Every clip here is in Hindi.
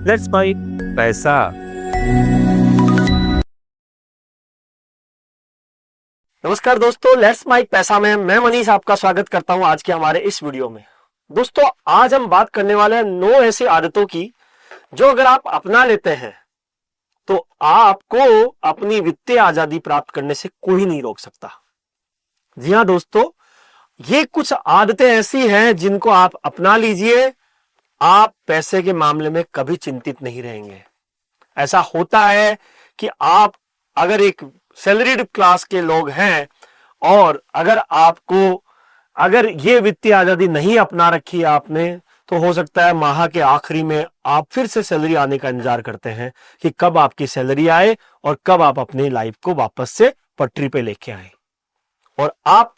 लेट्स माइक पैसा। नमस्कार दोस्तों, लेट्स माइक पैसा में मैं मनीष आपका स्वागत करता हूं आज के हमारे इस वीडियो में। दोस्तों, आज हम बात करने वाले हैं 9 ऐसी आदतों की जो अगर आप अपना लेते हैं तो आपको अपनी वित्तीय आजादी प्राप्त करने से कोई नहीं रोक सकता। जी हां दोस्तों, ये कुछ आदतें ऐसी हैं जिनको आप अपना लीजिए, आप पैसे के मामले में कभी चिंतित नहीं रहेंगे। ऐसा होता है कि आप अगर एक सैलरीड क्लास के लोग हैं और अगर ये वित्तीय आजादी नहीं अपना रखी है आपने, तो हो सकता है माह के आखिरी में आप फिर से सैलरी आने का इंतजार करते हैं कि कब आपकी सैलरी आए और कब आप अपनी लाइफ को वापस से पटरी पे लेके आए। और आप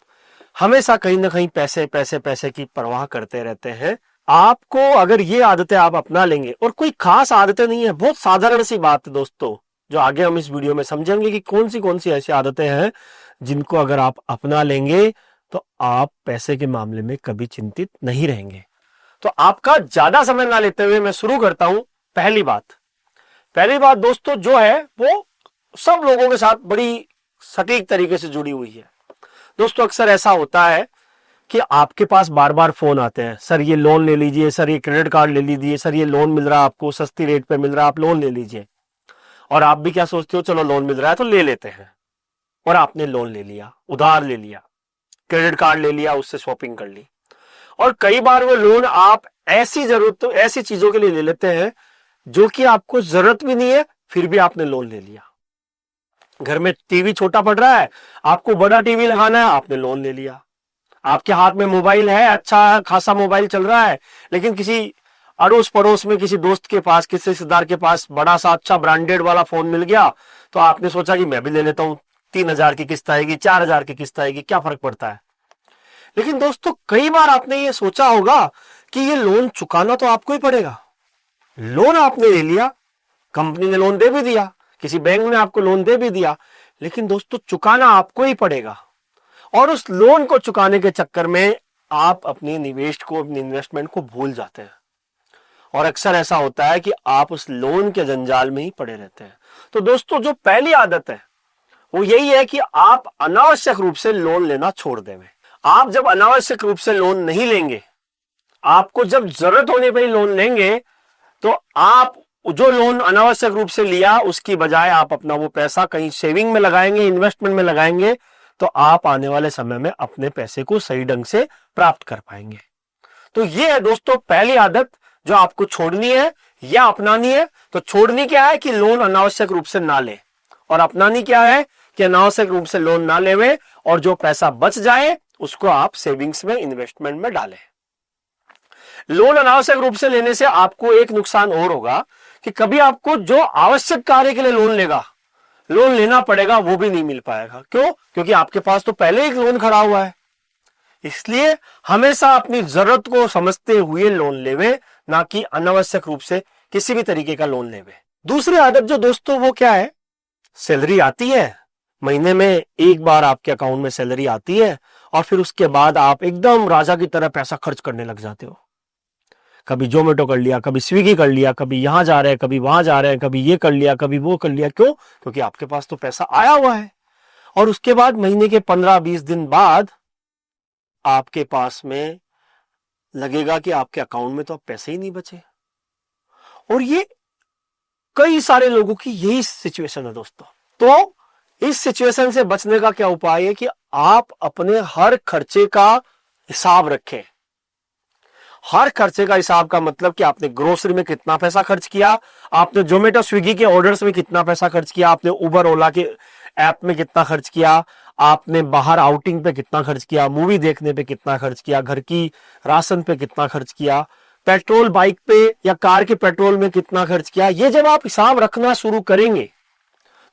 हमेशा कहीं ना कहीं पैसे पैसे पैसे की परवाह करते रहते हैं। आपको अगर ये आदतें आप अपना लेंगे, और कोई खास आदतें नहीं है, बहुत साधारण सी बात है दोस्तों, जो आगे हम इस वीडियो में समझेंगे कि कौन सी ऐसी आदतें हैं जिनको अगर आप अपना लेंगे तो आप पैसे के मामले में कभी चिंतित नहीं रहेंगे। तो आपका ज्यादा समय ना लेते हुए मैं शुरू करता हूं। पहली बात दोस्तों जो है वो सब लोगों के साथ बड़ी सटीक तरीके से जुड़ी हुई है। दोस्तों, अक्सर ऐसा होता है कि आपके पास बार बार फोन आते हैं, सर ये लोन ले लीजिए, सर ये क्रेडिट कार्ड ले लीजिए, सर ये लोन मिल रहा है आपको, सस्ती रेट पे मिल रहा है, आप लोन ले लीजिए। और आप भी क्या सोचते हो, चलो लोन मिल रहा है तो ले लेते हैं। और आपने लोन ले लिया, उधार ले लिया, क्रेडिट कार्ड ले लिया, उससे शॉपिंग कर ली। और कई बार वो लोन आप ऐसी चीजों के लिए ले लेते हैं जो कि आपको जरूरत भी नहीं है, फिर भी आपने लोन ले लिया। घर में टीवी छोटा पड़ रहा है, आपको बड़ा टीवी लगाना है, आपने लोन ले लिया। आपके हाथ में मोबाइल है, अच्छा खासा मोबाइल चल रहा है, लेकिन किसी अड़ोस पड़ोस में किसी दोस्त के पास, किसी रिश्तेदार के पास बड़ा सा अच्छा ब्रांडेड वाला फोन मिल गया, तो आपने सोचा कि मैं भी ले लेता हूं, 3,000 की किस्त आएगी, 4,000 की किस्त आएगी, क्या फर्क पड़ता है। लेकिन दोस्तों, कई बार आपने ये सोचा होगा कि ये लोन चुकाना तो आपको ही पड़ेगा। लोन आपने ले लिया, कंपनी ने लोन दे भी दिया, किसी बैंक ने आपको लोन दे भी दिया, लेकिन दोस्तों चुकाना आपको ही पड़ेगा। और उस लोन को चुकाने के चक्कर में आप अपनी इन्वेस्टमेंट को भूल जाते हैं। और अक्सर ऐसा होता है कि आप उस लोन के जंजाल में ही पड़े रहते हैं। तो दोस्तों, जो पहली आदत है वो यही है कि आप अनावश्यक रूप से लोन लेना छोड़ देंगे। आप जब अनावश्यक रूप से लोन नहीं लेंगे, आपको जब जरूरत होने पर ही लोन लेंगे, तो आप जो लोन अनावश्यक रूप से लिया उसकी बजाय आप अपना वो पैसा कहीं सेविंग में लगाएंगे, इन्वेस्टमेंट में लगाएंगे, तो आप आने वाले समय में अपने पैसे को सही ढंग से प्राप्त कर पाएंगे। तो ये है दोस्तों पहली आदत जो आपको छोड़नी है या अपनानी है। तो छोड़नी क्या है कि लोन अनावश्यक रूप से ना ले, और अपनानी क्या है कि अनावश्यक रूप से लोन ना लेवे, और जो पैसा बच जाए उसको आप सेविंग्स में, इन्वेस्टमेंट में डालें। लोन अनावश्यक रूप से लेने से आपको एक नुकसान और होगा कि कभी आपको जो आवश्यक कार्य के लिए लोन लेना पड़ेगा वो भी नहीं मिल पाएगा। क्यों? क्योंकि आपके पास तो पहले एक लोन खड़ा हुआ है। इसलिए हमेशा अपनी जरूरत को समझते हुए लोन लेवे, ना कि अनावश्यक रूप से किसी भी तरीके का लोन लेवे। दूसरी आदत जो दोस्तों वो क्या है, सैलरी आती है, महीने में एक बार आपके अकाउंट में सैलरी आती है, और फिर उसके बाद आप एकदम राजा की तरह पैसा खर्च करने लग जाते हो। कभी जोमेटो कर लिया, कभी स्विगी कर लिया, कभी यहां जा रहे हैं, कभी वहां जा रहे हैं, कभी ये कर लिया, कभी वो कर लिया। क्यों? क्योंकि आपके पास तो पैसा आया हुआ है। और उसके बाद महीने के 15-20 दिन बाद आपके पास में लगेगा कि आपके अकाउंट में तो अब पैसे ही नहीं बचे। और ये कई सारे लोगों की यही सिचुएशन है दोस्तों। तो इस सिचुएशन से बचने का क्या उपाय है कि आप अपने हर खर्चे का हिसाब रखें। हर खर्चे का हिसाब का मतलब कि आपने ग्रोसरी में कितना पैसा खर्च किया, आपने जोमेटो स्विगी के ऑर्डर्स में कितना पैसा खर्च किया, आपने उबर ओला के ऐप में कितना खर्च किया, आपने बाहर आउटिंग पे कितना खर्च किया, मूवी देखने पे कितना खर्च किया, घर की राशन पे कितना खर्च किया, पेट्रोल बाइक पे या कार के पेट्रोल में कितना खर्च किया। ये जब आप हिसाब रखना शुरू करेंगे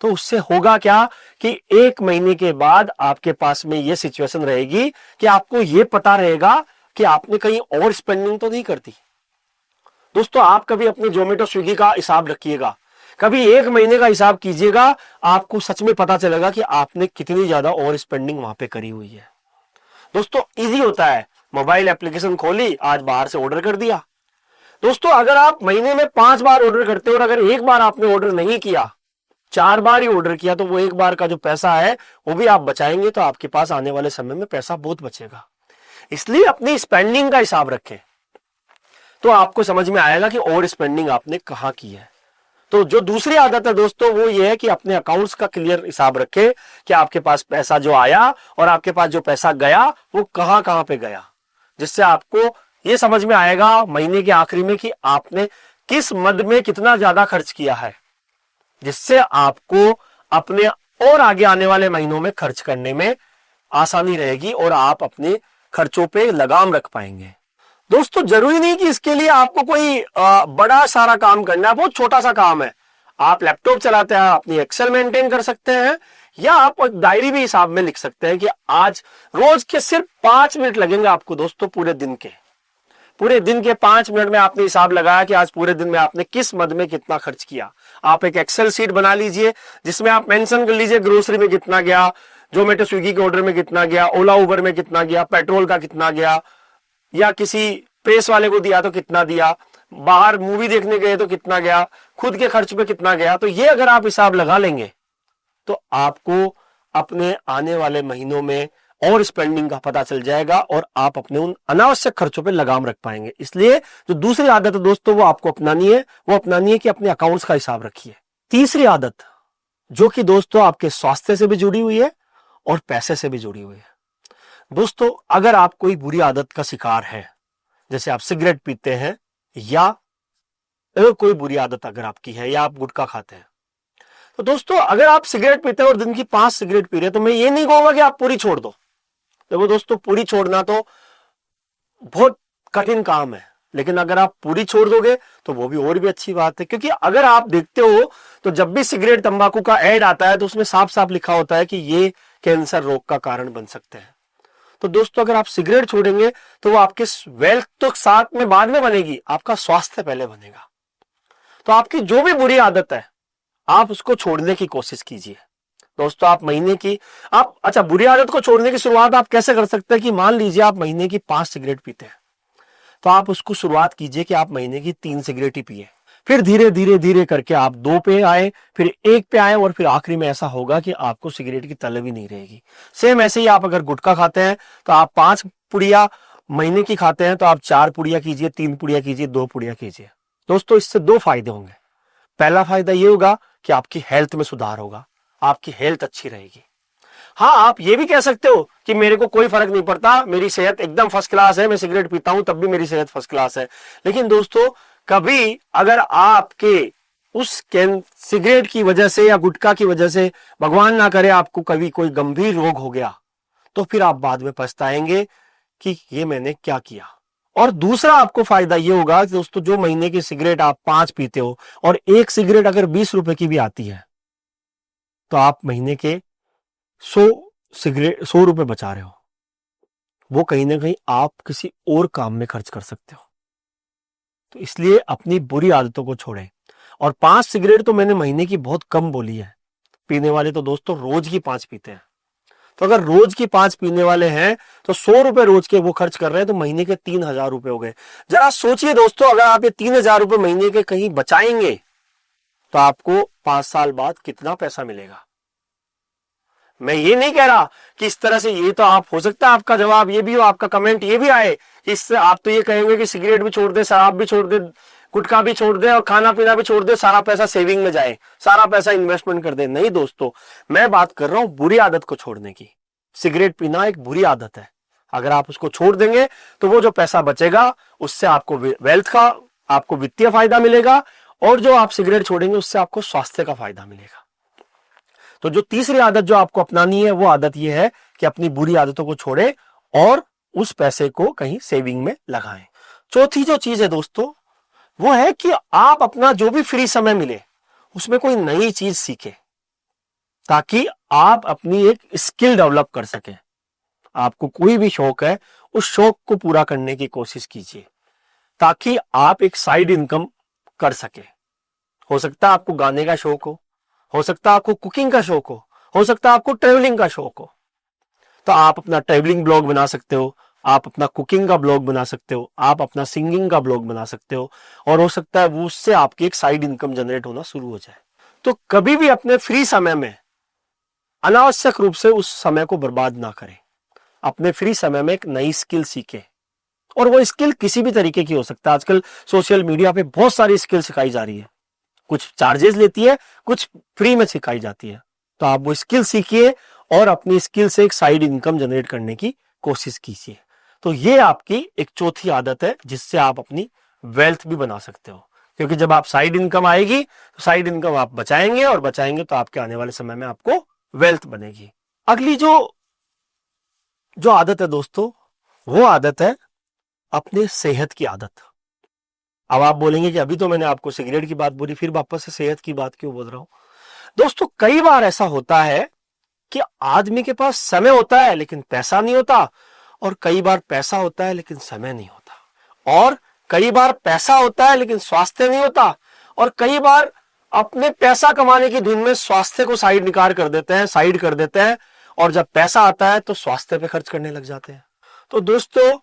तो उससे होगा क्या कि एक महीने के बाद आपके पास में ये सिचुएशन रहेगी कि आपको ये पता रहेगा कि आपने कहीं और स्पेंडिंग तो नहीं करती। दोस्तों, आप कभी अपने जोमेटो स्विगी का हिसाब रखिएगा, कभी एक महीने का हिसाब कीजिएगा, आपको सच में पता चलेगा कि आपने कितनी ज्यादा ओवर स्पेंडिंग वहां पे करी हुई है। दोस्तों, इजी होता है, मोबाइल एप्लीकेशन खोली, आज बाहर से ऑर्डर कर दिया, दोस्तों अगर आप महीने में 5 बार ऑर्डर करते हो और अगर एक बार आपने ऑर्डर नहीं किया, 4 बार ही ऑर्डर किया, तो वो एक बार का जो पैसा है वो भी आप बचाएंगे, तो आपके पास आने वाले समय में पैसा बहुत बचेगा। इसलिए अपनी स्पेंडिंग का हिसाब रखें, तो आपको समझ में आएगा कि ओवर स्पेंडिंग आपने कहां की है। तो जो दूसरी आदत है दोस्तों वो ये है कि अपने अकाउंट्स का क्लियर हिसाब रखें कि आपके पास पैसा जो आया और आपके पास जो पैसा गया वो कहां कहां पे गया, जिससे आपको ये समझ में आएगा महीने के आखिरी में कि आपने किस मद में कितना ज्यादा खर्च किया है, जिससे आपको अपने और आगे आने वाले महीनों में खर्च करने में आसानी रहेगी और आप अपने खर्चों पे लगाम रख पाएंगे। दोस्तों जरूरी नहीं कि इसके लिए आपको कोई बड़ा सारा काम करना है, बहुत छोटा सा काम है। आप लैपटॉप चलाते हैं, अपनी एक्सेल मेंटेन कर सकते हैं, या आप एक डायरी भी हिसाब में लिख सकते हैं कि आज रोज के सिर्फ 5 मिनट लगेंगे आपको दोस्तों, पूरे दिन के 5 मिनट में आपने हिसाब लगाया कि आज पूरे दिन में आपने किस मद में कितना खर्च किया। आप एक एक्सेल शीट बना लीजिए जिसमें आप मेंशन कर लीजिए ग्रोसरी में कितना गया, जोमेटो स्विगी के ऑर्डर में कितना गया, ओला उबर में कितना गया, पेट्रोल का कितना गया, या किसी प्रेस वाले को दिया तो कितना दिया, बाहर मूवी देखने गए तो कितना गया, खुद के खर्च पे कितना गया। तो ये अगर आप हिसाब लगा लेंगे तो आपको अपने आने वाले महीनों में और स्पेंडिंग का पता चल जाएगा और आप अपने उन अनावश्यक खर्चों पे लगाम रख पाएंगे। इसलिए जो दूसरी आदत है दोस्तों वो आपको अपनानी है कि अपने अकाउंट्स का हिसाब रखिए। तीसरी आदत जो कि दोस्तों आपके स्वास्थ्य से भी जुड़ी हुई है और पैसे से भी जुड़ी हुई है। दोस्तों अगर आप कोई बुरी आदत का शिकार है, जैसे आप सिगरेट पीते हैं या कोई बुरी आदत अगर आपकी है, या आप गुटखा खाते हैं, तो दोस्तों अगर आप सिगरेट पीते हैं और दिन की 5 सिगरेट पी रहे हैं, तो मैं ये नहीं कहूंगा कि आप पूरी छोड़ दो। देखो दोस्तों पूरी छोड़ना तो बहुत कठिन काम है, लेकिन अगर आप पूरी छोड़ दोगे तो वो भी और भी अच्छी बात है। क्योंकि अगर आप देखते हो तो जब भी सिगरेट तंबाकू का ऐड आता है तो उसमें साफ साफ लिखा होता है कि ये कैंसर रोग का कारण बन सकते हैं। तो दोस्तों अगर आप सिगरेट छोड़ेंगे तो वो आपके वेल्थ तो साथ में बाद में बनेगी, आपका स्वास्थ्य पहले बनेगा। तो आपकी जो भी बुरी आदत है आप उसको छोड़ने की कोशिश कीजिए। दोस्तों आप महीने की बुरी आदत को छोड़ने की शुरुआत आप कैसे कर सकते हैं कि मान लीजिए आप महीने की 5 सिगरेट पीते हैं, तो आप उसको शुरुआत कीजिए कि आप महीने की 3 सिगरेट ही पिए, फिर धीरे धीरे धीरे करके आप 2 पे आए, फिर 1 पे आए, और फिर आखिरी में ऐसा होगा कि आपको सिगरेट की तलब ही नहीं रहेगी। सेम ऐसे ही आप अगर गुटखा खाते हैं तो आप 5 पुड़िया महीने की खाते हैं तो आप 4 पुड़िया कीजिए, 3 पुड़िया कीजिए, 2 पुड़िया कीजिए। दोस्तों इससे 2 फायदे होंगे। पहला फायदा ये होगा कि आपकी हेल्थ में सुधार होगा, आपकी हेल्थ अच्छी रहेगी। हाँ आप ये भी कह सकते हो कि मेरे को कोई फर्क नहीं पड़ता, मेरी सेहत एकदम फर्स्ट क्लास है, मैं सिगरेट पीता हूं तब भी मेरी सेहत फर्स्ट क्लास है। लेकिन दोस्तों कभी अगर आपके उस सिगरेट की वजह से या गुटखा की वजह से भगवान ना करे आपको कभी कोई गंभीर रोग हो गया, तो फिर आप बाद में पछताएंगे कि ये मैंने क्या किया। और दूसरा आपको फायदा ये होगा कि दोस्तों जो महीने की सिगरेट आप 5 पीते हो और 1 सिगरेट अगर 20 रुपए की भी आती है, तो आप महीने के 100 रुपए बचा रहे हो। वो कहीं ना कहीं आप किसी और काम में खर्च कर सकते हो। तो इसलिए अपनी बुरी आदतों को छोड़ें। और 5 सिगरेट तो मैंने महीने की बहुत कम बोली है, पीने वाले तो दोस्तों रोज की 5 पीते हैं। तो अगर रोज की 5 पीने वाले हैं तो 100 रुपए रोज के वो खर्च कर रहे हैं, तो महीने के 3000 रुपए हो गए। जरा सोचिए दोस्तों, अगर आप ये 3000 रुपए महीने के कहीं बचाएंगे तो आपको 5 साल बाद कितना पैसा मिलेगा। मैं ये नहीं कह रहा कि इस तरह से, ये तो आप हो सकता है आपका जवाब ये भी हो, आपका कमेंट ये भी आए कि इससे आप तो ये कहेंगे कि सिगरेट भी छोड़ दे, शराब भी छोड़ दे, गुटखा भी छोड़ दे और खाना पीना भी छोड़ दे, सारा पैसा सेविंग में जाए, सारा पैसा इन्वेस्टमेंट कर दे। नहीं दोस्तों, मैं बात कर रहा हूं बुरी आदत को छोड़ने की। सिगरेट पीना एक बुरी आदत है, अगर आप उसको छोड़ देंगे तो वो जो पैसा बचेगा उससे आपको वेल्थ का, आपको वित्तीय फायदा मिलेगा, और जो आप सिगरेट छोड़ेंगे उससे आपको स्वास्थ्य का फायदा मिलेगा। तो जो तीसरी आदत जो आपको अपनानी है वो आदत ये है कि अपनी बुरी आदतों को छोड़ें और उस पैसे को कहीं सेविंग में लगाएं। चौथी जो चीज है दोस्तों वो है कि आप अपना जो भी फ्री समय मिले उसमें कोई नई चीज सीखें, ताकि आप अपनी एक स्किल डेवलप कर सकें। आपको कोई भी शौक है, उस शौक को पूरा करने की कोशिश कीजिए ताकि आप एक साइड इनकम कर सके। हो सकता है आपको गाने का शौक हो सकता है आपको कुकिंग का शौक हो सकता है आपको ट्रेवलिंग का शौक हो। तो आप अपना ट्रेवलिंग ब्लॉग बना सकते हो, आप अपना कुकिंग का ब्लॉग बना सकते हो, आप अपना सिंगिंग का ब्लॉग बना सकते हो, और हो सकता है वो उससे आपकी एक साइड इनकम जनरेट होना शुरू हो जाए। तो कभी भी अपने फ्री समय में अनावश्यक रूप से उस समय को बर्बाद ना करें। अपने फ्री समय में एक नई स्किल सीखें, और वो स्किल किसी भी तरीके की हो सकता है। आजकल सोशल मीडिया पे बहुत सारी स्किल सिखाई जा रही है, कुछ चार्जेस लेती है, कुछ फ्री में सिखाई जाती है। तो आप वो स्किल सीखिए और अपनी स्किल से एक साइड इनकम जनरेट करने की कोशिश कीजिए। तो ये आपकी एक चौथी आदत है जिससे आप अपनी वेल्थ भी बना सकते हो, क्योंकि जब आप साइड इनकम आएगी तो साइड इनकम आप बचाएंगे, और बचाएंगे तो आपके आने वाले समय में आपको वेल्थ बनेगी। अगली जो आदत है दोस्तों, वो आदत है अपने सेहत की आदत। अब आप बोलेंगे कि अभी तो मैंने आपको सिगरेट की बात बोली, फिर वापस से सेहत की बात क्यों बोल रहा हूं? दोस्तों, कई बार ऐसा होता है कि आदमी के पास समय होता है लेकिन पैसा नहीं होता, और कई बार पैसा होता है लेकिन समय नहीं होता, और कई बार पैसा होता है लेकिन स्वास्थ्य नहीं होता, और कई बार अपने पैसा कमाने की धुन में स्वास्थ्य को साइड कर देते हैं, और जब पैसा आता है तो स्वास्थ्य पे खर्च करने लग जाते हैं। तो दोस्तों,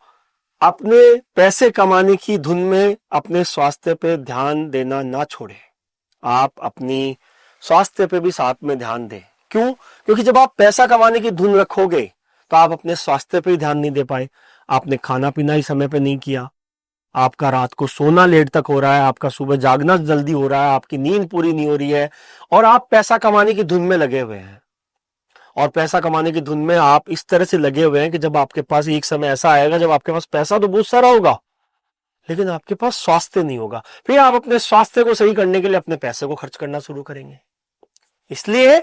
अपने पैसे कमाने की धुन में अपने स्वास्थ्य पे ध्यान देना ना छोड़े। आप अपनी स्वास्थ्य पे भी साथ में ध्यान दें। क्यों? क्योंकि जब आप पैसा कमाने की धुन रखोगे तो आप अपने स्वास्थ्य पे ध्यान नहीं दे पाए, आपने खाना पीना ही समय पे नहीं किया, आपका रात को सोना लेट तक हो रहा है, आपका सुबह जागना जल्दी हो रहा है, आपकी नींद पूरी नहीं हो रही है, और आप पैसा कमाने की धुन में लगे हुए हैं। और पैसा कमाने की धुन में आप इस तरह से लगे हुए हैं कि जब आपके पास एक समय ऐसा आएगा जब आपके पास पैसा तो बहुत सारा होगा लेकिन आपके पास स्वास्थ्य नहीं होगा, फिर आप अपने स्वास्थ्य को सही करने के लिए अपने पैसे को खर्च करना शुरू करेंगे। इसलिए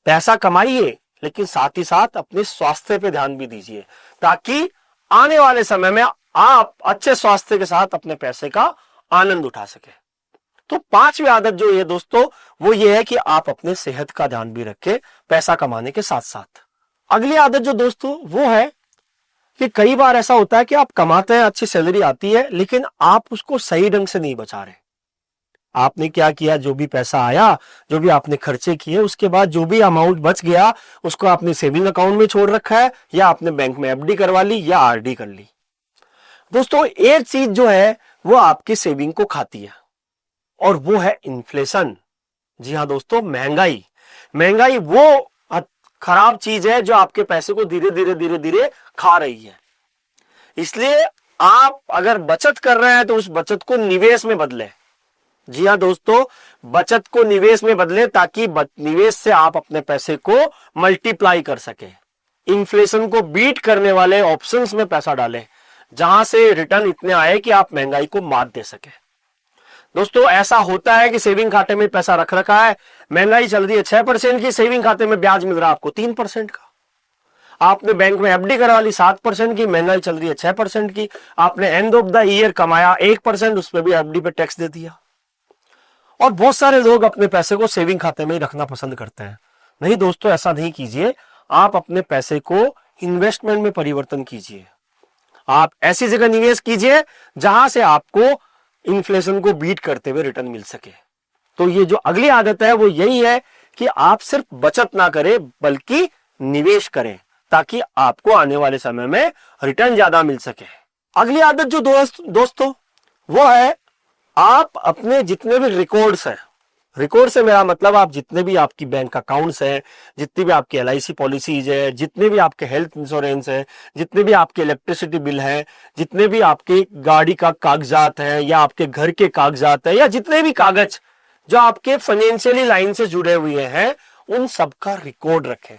पैसा कमाइए लेकिन साथ ही साथ अपने स्वास्थ्य पे ध्यान भी दीजिए, ताकि आने वाले समय में आप अच्छे स्वास्थ्य के साथ अपने पैसे का आनंद उठा सके। तो पांचवी आदत जो है दोस्तों, वो ये है कि आप अपने सेहत का ध्यान भी रखें पैसा कमाने के साथ साथ। अगली आदत जो दोस्तों वो है कि कई बार ऐसा होता है कि आप कमाते हैं, अच्छी सैलरी आती है, लेकिन आप उसको सही ढंग से नहीं बचा रहे। आपने क्या किया, जो भी पैसा आया, जो भी आपने खर्चे किए, उसके बाद जो भी अमाउंट बच गया उसको आपने सेविंग अकाउंट में छोड़ रखा है, या आपने बैंक में एफडी करवा ली या आरडी कर ली। दोस्तों, एक चीज जो है वो आपकी सेविंग को खाती है, और वो है इन्फ्लेशन। जी हां दोस्तों, महंगाई। महंगाई वो खराब चीज है जो आपके पैसे को धीरे धीरे खा रही है। इसलिए आप अगर बचत कर रहे हैं तो उस बचत को निवेश में बदलें। जी हां दोस्तों, बचत को निवेश में बदलें ताकि निवेश से आप अपने पैसे को मल्टीप्लाई कर सके। इन्फ्लेशन को बीट करने वाले ऑप्शंस में पैसा डालें, जहां से रिटर्न इतने आए कि आप महंगाई को मात दे सके। दोस्तों, ऐसा होता है कि सेविंग खाते में पैसा रख रखा है, महंगाई चल रही है 6% की, सेविंग खाते में ब्याज मिल रहा है आपको 3% का। आपने बैंक में एफडी करवा ली 7% की, महंगाई चल रही है 6% की। आपने एंड ऑफ द ईयर कमाया 1%, उस पर भी एफडी पे टैक्स दे दिया। और बहुत सारे लोग अपने पैसे को सेविंग खाते में ही रखना पसंद करते हैं। नहीं दोस्तों, ऐसा नहीं कीजिए। आप अपने पैसे को इन्वेस्टमेंट में परिवर्तन कीजिए। आप ऐसी जगह निवेश कीजिए जहां से आपको इन्फ्लेशन को बीट करते हुए रिटर्न मिल सके। तो ये जो अगली आदत है वो यही है कि आप सिर्फ बचत ना करें बल्कि निवेश करें, ताकि आपको आने वाले समय में रिटर्न ज्यादा मिल सके। अगली आदत जो दोस्तों वो है, आप अपने जितने भी रिकॉर्ड्स हैं, रिकॉर्ड से मेरा मतलब आप जितने भी आपकी बैंक अकाउंट्स हैं, जितनी भी आपकी LIC पॉलिसीज है, जितने भी आपके हेल्थ इंश्योरेंस है, जितने भी आपके इलेक्ट्रिसिटी बिल है, जितने भी आपके गाड़ी का कागजात है या आपके घर के कागजात है, या जितने भी कागज जो आपके फाइनेंशियली लाइन से जुड़े हुए हैं, उन सबका रिकॉर्ड रखें।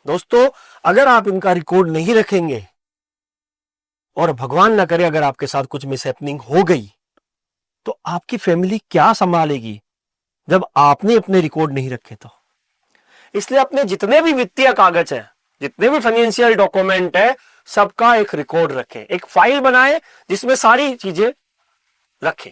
दोस्तों, अगर आप इनका रिकॉर्ड नहीं रखेंगे और भगवान ना करे अगर आपके साथ कुछ मिसहैपनिंग हो गई तो आपकी फैमिली क्या संभालेगी जब आपने अपने रिकॉर्ड नहीं रखे तो। इसलिए अपने जितने भी वित्तीय कागज हैं, जितने भी फाइनेंशियल डॉक्यूमेंट है, सबका एक रिकॉर्ड रखें, एक फाइल बनाएं जिसमें सारी चीजें रखें।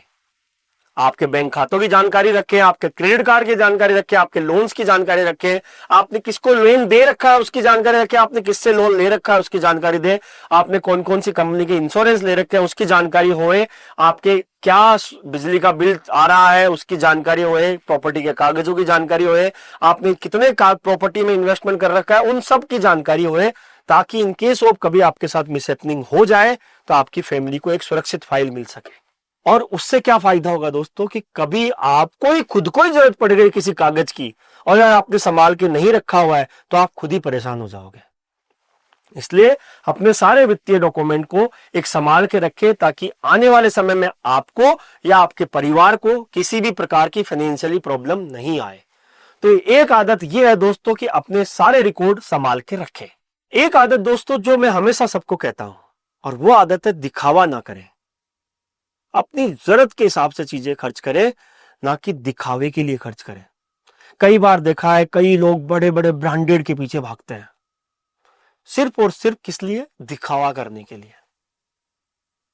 आपके बैंक खातों की जानकारी रखें, आपके क्रेडिट कार्ड की जानकारी रखें, आपके लोन्स की जानकारी रखें, आपने किसको लोन दे रखा है उसकी जानकारी रखें, आपने किससे लोन ले रखा है उसकी जानकारी दें, आपने कौन कौन सी कंपनी के इंश्योरेंस ले रखे हैं उसकी जानकारी होए, आपके क्या बिजली का बिल आ रहा है उसकी जानकारी होए, प्रॉपर्टी के कागजों की जानकारी होए, आपने कितने प्रॉपर्टी में इन्वेस्टमेंट कर रखा है उन सब की जानकारी होए, ताकि इन केस ऑफ कभी आपके साथ मिसहैपनिंग हो जाए तो आपकी फैमिली को एक सुरक्षित फाइल मिल सके। और उससे क्या फायदा होगा दोस्तों कि कभी आपको ही खुद को ही जरूरत पड़ गई किसी कागज की और अगर आपने संभाल के नहीं रखा हुआ है तो आप खुद ही परेशान हो जाओगे। इसलिए अपने सारे वित्तीय डॉक्यूमेंट को एक संभाल के रखें ताकि आने वाले समय में आपको या आपके परिवार को किसी भी प्रकार की फाइनेंशियली प्रॉब्लम नहीं आए। तो एक आदत यह है दोस्तों कि अपने सारे रिकॉर्ड संभाल के रखें। एक आदत दोस्तों जो मैं हमेशा सबको कहता हूं और वो आदत है दिखावा ना करें। अपनी जरूरत के हिसाब से चीजें खर्च करें, ना कि दिखावे के लिए खर्च करें। कई बार देखा है कई लोग बड़े बड़े ब्रांडेड के पीछे भागते हैं सिर्फ और सिर्फ किस लिए? दिखावा करने के लिए।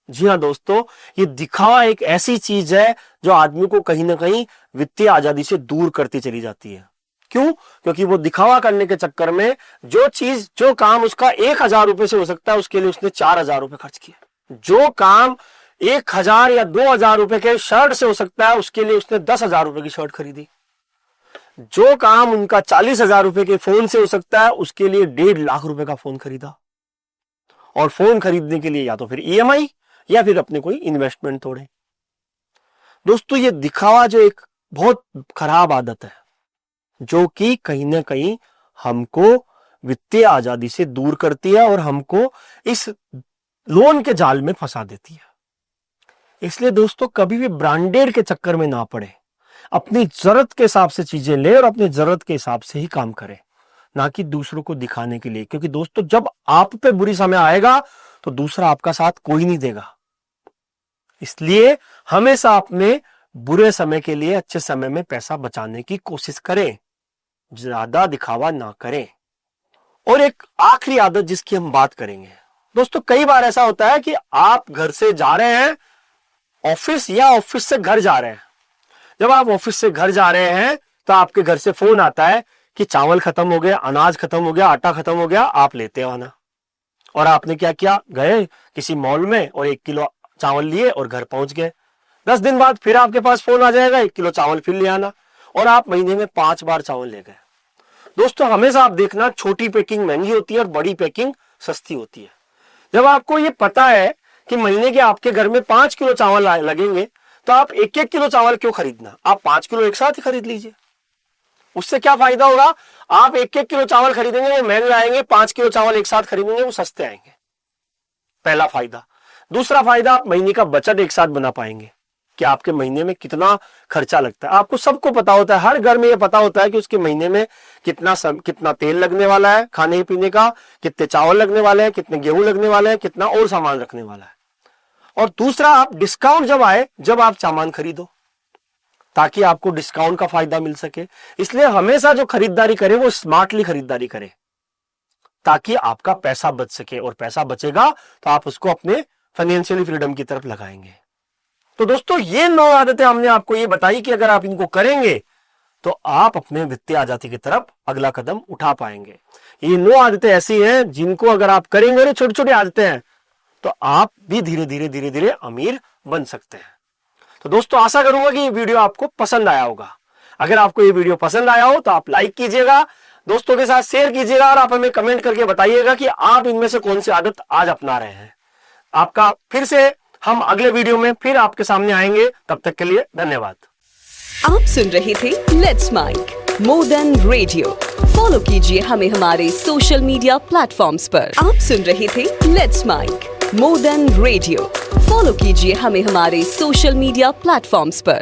जी हाँ दोस्तों, ये दिखावा एक ऐसी चीज है जो आदमी को कहीं ना कहीं वित्तीय आजादी से दूर करती चली जाती है। क्यों? क्योंकि वो दिखावा करने के चक्कर में जो काम उसका 1,000 रुपए से हो सकता है उसके लिए उसने 4,000 रुपए खर्च किए। जो काम 1,000 या 2,000 रुपए के शर्ट से हो सकता है उसके लिए उसने 10,000 रुपए की शर्ट खरीदी। जो काम उनका 40,000 रुपए के फोन से हो सकता है उसके लिए 1.5 लाख रुपए का फोन खरीदा। और फोन खरीदने के लिए या तो फिर EMI या फिर अपने कोई इन्वेस्टमेंट तोड़े। दोस्तों ये दिखावा जो एक बहुत खराब आदत है जो कि कहीं ना कहीं हमको वित्तीय आजादी से दूर करती है और हमको इस लोन के जाल में फंसा देती है। इसलिए दोस्तों कभी भी ब्रांडेड के चक्कर में ना पड़े। अपनी जरूरत के हिसाब से चीजें ले और अपनी जरूरत के हिसाब से ही काम करें, ना कि दूसरों को दिखाने के लिए। क्योंकि दोस्तों जब आप पे बुरी समय आएगा तो दूसरा आपका साथ कोई नहीं देगा। इसलिए हमेशा अपने बुरे समय के लिए अच्छे समय में पैसा बचाने की कोशिश करें, ज्यादा दिखावा ना करें। और एक आखिरी आदत जिसकी हम बात करेंगे दोस्तों, कई बार ऐसा होता है कि आप घर से जा रहे हैं ऑफिस या ऑफिस से घर जा रहे हैं। जब आप ऑफिस से घर जा रहे हैं तो आपके घर से फोन आता है कि चावल खत्म हो गया, अनाज खत्म हो गया, आटा खत्म हो गया, आप लेते आना। और आपने क्या किया? गए किसी मॉल में और 1 किलो चावल लिए और घर पहुंच गए। 10 दिन बाद फिर आपके पास फोन आ जाएगा 1 किलो चावल फिर ले आना, और आप महीने में 5 बार चावल ले गए। दोस्तों हमेशा आप देखना, छोटी पैकिंग महंगी होती है और बड़ी पैकिंग सस्ती होती है। जब आपको ये पता है कि महीने के आपके घर में 5 किलो चावल लगेंगे तो आप 1-1 किलो चावल क्यों खरीदना? आप 5 किलो एक साथ ही खरीद लीजिए। उससे क्या फायदा होगा? आप 1-1 किलो चावल खरीदेंगे वो महंगे आएंगे, 5 किलो चावल एक साथ खरीदेंगे वो सस्ते आएंगे। पहला फायदा। दूसरा फायदा, आप महीने का बजट एक साथ बना पाएंगे कि आपके महीने में कितना खर्चा लगता है। आपको सबको पता होता है, हर घर में ये पता होता है कि उसके महीने में कितना तेल लगने वाला है खाने पीने का, कितने चावल लगने वाले हैं, कितने गेहूं लगने वाले हैं, कितना और सामान रखने वाला है। और दूसरा, आप डिस्काउंट जब आए जब आप सामान खरीदो ताकि आपको डिस्काउंट का फायदा मिल सके। इसलिए हमेशा जो खरीदारी करे वो स्मार्टली खरीदारी करे ताकि आपका पैसा बच सके, और पैसा बचेगा तो आप उसको अपने फाइनेंशियली फ्रीडम की तरफ लगाएंगे। तो दोस्तों ये 9 आदतें हमने आपको ये बताई कि अगर आप इनको करेंगे तो आप अपने वित्तीय आजादी की तरफ अगला कदम उठा पाएंगे। ये 9 आदतें ऐसी हैं जिनको अगर आप करेंगे, और छोटी छोटी आदतें हैं, तो आप भी धीरे धीरे अमीर बन सकते हैं। तो दोस्तों आशा करूंगा कि ये वीडियो आपको पसंद आया होगा। अगर आपको ये वीडियो पसंद आया हो तो आप लाइक कीजिएगा, दोस्तों के साथ शेयर कीजिएगा, और आप हमें कमेंट करके बताइएगा कि आप इनमें से कौन सी आदत आज अपना रहे हैं। आपका फिर से हम अगले वीडियो में फिर आपके सामने आएंगे। तब तक के लिए धन्यवाद। आप सुन रहे थे let's mic more than radio. Follow कीजिए हमें हमारे सोशल मीडिया प्लेटफॉर्म्स पर। आप सुन रहे थे let's mic more than radio. Follow कीजिए हमें हमारे सोशल मीडिया प्लेटफॉर्म्स पर।